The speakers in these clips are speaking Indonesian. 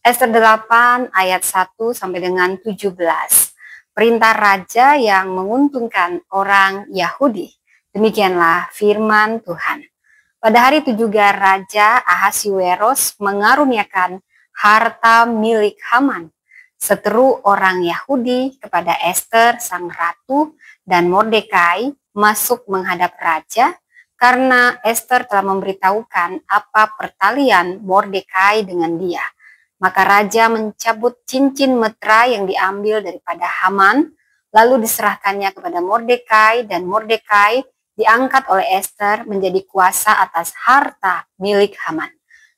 Ester 8 ayat 1 sampai dengan 17. Perintah raja yang menguntungkan orang Yahudi. Demikianlah firman Tuhan. Pada hari itu juga Raja Ahasiweros mengaruniakan harta milik Haman, seteru orang Yahudi, kepada Ester sang ratu dan Mordekai masuk menghadap raja, karena Ester telah memberitahukan apa pertalian Mordekai dengan dia. Maka raja mencabut cincin meterai yang diambil daripada Haman, lalu diserahkannya kepada Mordekai, dan Mordekai diangkat oleh Ester menjadi kuasa atas harta milik Haman.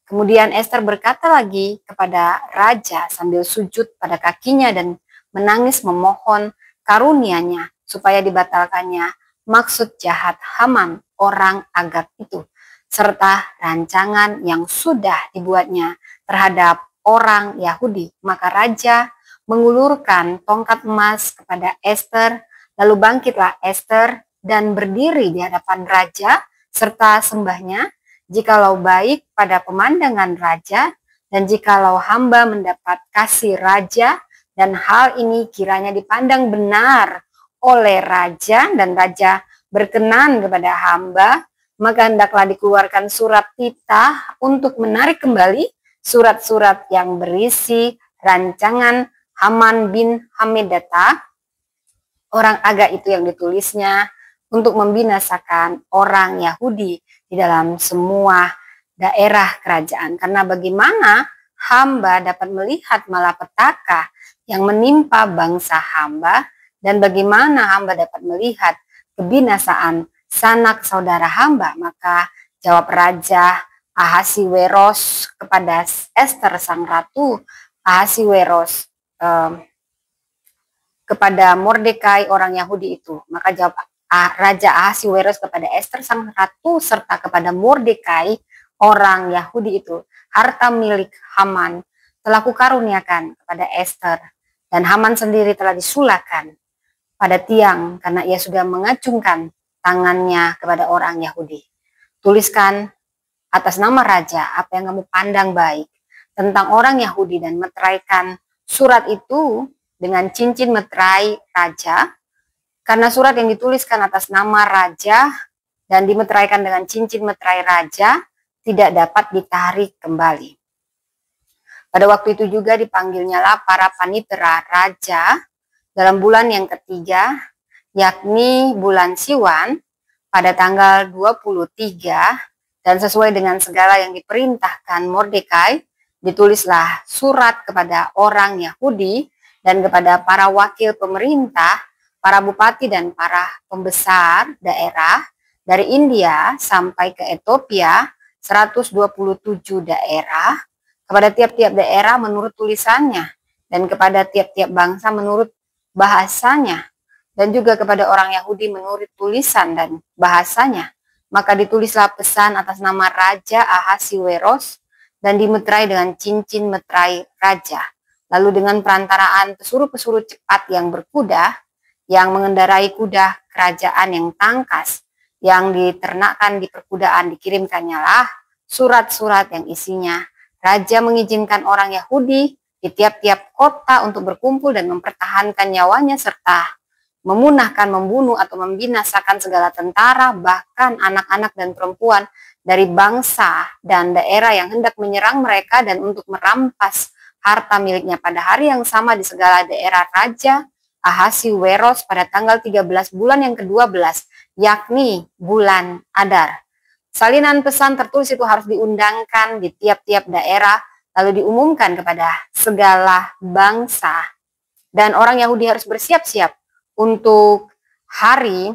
Kemudian Ester berkata lagi kepada raja sambil sujud pada kakinya dan menangis memohon karunia-Nya supaya dibatalkannya maksud jahat Haman orang Agag itu, serta rancangan yang sudah dibuatnya terhadap orang Yahudi. Maka raja mengulurkan tongkat emas kepada Ester, lalu bangkitlah Ester dan berdiri di hadapan raja serta sembahnya, jikalau baik pada pemandangan raja, dan jikalau hamba mendapat kasih raja, dan hal ini kiranya dipandang benar oleh raja, dan raja berkenan kepada hamba, maka hendaklah dikeluarkan surat titah untuk menarik kembali surat-surat yang berisi rancangan Haman bin Hamedata, orang Agag itu, yang ditulisnya untuk membinasakan orang Yahudi di dalam semua daerah kerajaan. Karena bagaimana hamba dapat melihat malapetaka yang menimpa bangsa hamba, dan bagaimana hamba dapat melihat kebinasaan sanak saudara hamba. Maka jawab Raja Ahasiweros kepada Ester sang ratu, Ahasiweros kepada Mordekai orang Yahudi itu. Maka jawab Raja Ahasiweros kepada Ester sang ratu serta kepada Mordekai orang Yahudi itu, harta milik Haman telah kukaruniakan kepada Ester, dan Haman sendiri telah disulakan pada tiang karena ia sudah mengacungkan tangannya kepada orang Yahudi. Tuliskan atas nama raja apa yang kamu pandang baik tentang orang Yahudi, dan meteraikan surat itu dengan cincin meterai raja. Karena surat yang dituliskan atas nama raja dan dimeteraikan dengan cincin meterai raja tidak dapat ditarik kembali. Pada waktu itu juga dipanggilnyalah para panitera raja dalam bulan yang ketiga, yakni bulan Siwan, pada tanggal 23, dan sesuai dengan segala yang diperintahkan Mordekai, ditulislah surat kepada orang Yahudi dan kepada para wakil pemerintah, para bupati dan para pembesar daerah dari India sampai ke Ethiopia, 127 daerah, kepada tiap-tiap daerah menurut tulisannya, dan kepada tiap-tiap bangsa menurut bahasanya, dan juga kepada orang Yahudi menurut tulisan dan bahasanya. Maka ditulislah pesan atas nama Raja Ahasiweros dan dimeterai dengan cincin meterai raja. Lalu dengan perantaraan pesuruh-pesuruh cepat yang berkuda, yang mengendarai kuda kerajaan yang tangkas, yang diternakkan di perkudaan, dikirimkannya lah surat-surat yang isinya raja mengizinkan orang Yahudi di tiap-tiap kota untuk berkumpul dan mempertahankan nyawanya, serta memunahkan, membunuh atau membinasakan segala tentara, bahkan anak-anak dan perempuan dari bangsa dan daerah yang hendak menyerang mereka, dan untuk merampas harta miliknya. Pada hari yang sama di segala daerah Raja Ahasiweros pada tanggal 13 bulan yang ke-12, yakni bulan Adar. Salinan pesan tertulis itu harus diundangkan di tiap-tiap daerah, lalu diumumkan kepada segala bangsa. Dan orang Yahudi harus bersiap-siap untuk hari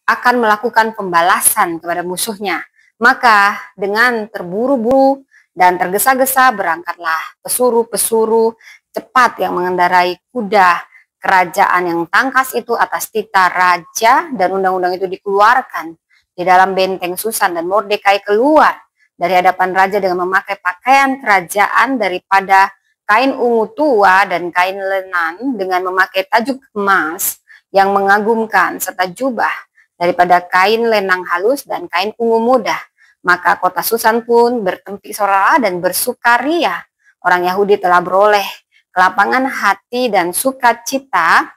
akan melakukan pembalasan kepada musuhnya. Maka dengan terburu-buru dan tergesa-gesa berangkatlah pesuruh-pesuruh cepat yang mengendarai kuda kerajaan yang tangkas itu atas titah raja, dan undang-undang itu dikeluarkan di dalam benteng Susan. Dan Mordekai keluar dari hadapan raja dengan memakai pakaian kerajaan daripada kain ungu tua dan kain lenan, dengan memakai tajuk emas yang mengagumkan, serta jubah daripada kain lenang halus dan kain ungu muda. Maka kota Susan pun bertempik sorak dan bersukaria. Orang Yahudi telah beroleh kelapangan hati dan sukacita,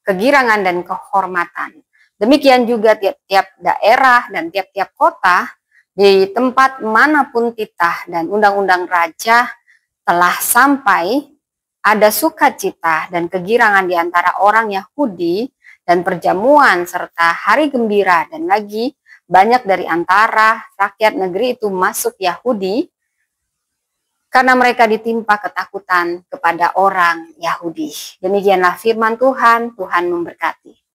kegirangan dan kehormatan. Demikian juga tiap-tiap daerah dan tiap-tiap kota di tempat manapun titah dan undang-undang raja telah sampai, ada sukacita dan kegirangan di antara orang Yahudi dan perjamuan serta hari gembira, dan lagi banyak dari antara rakyat negeri itu masuk Yahudi karena mereka ditimpa ketakutan kepada orang Yahudi. Demikianlah firman Tuhan, Tuhan memberkati.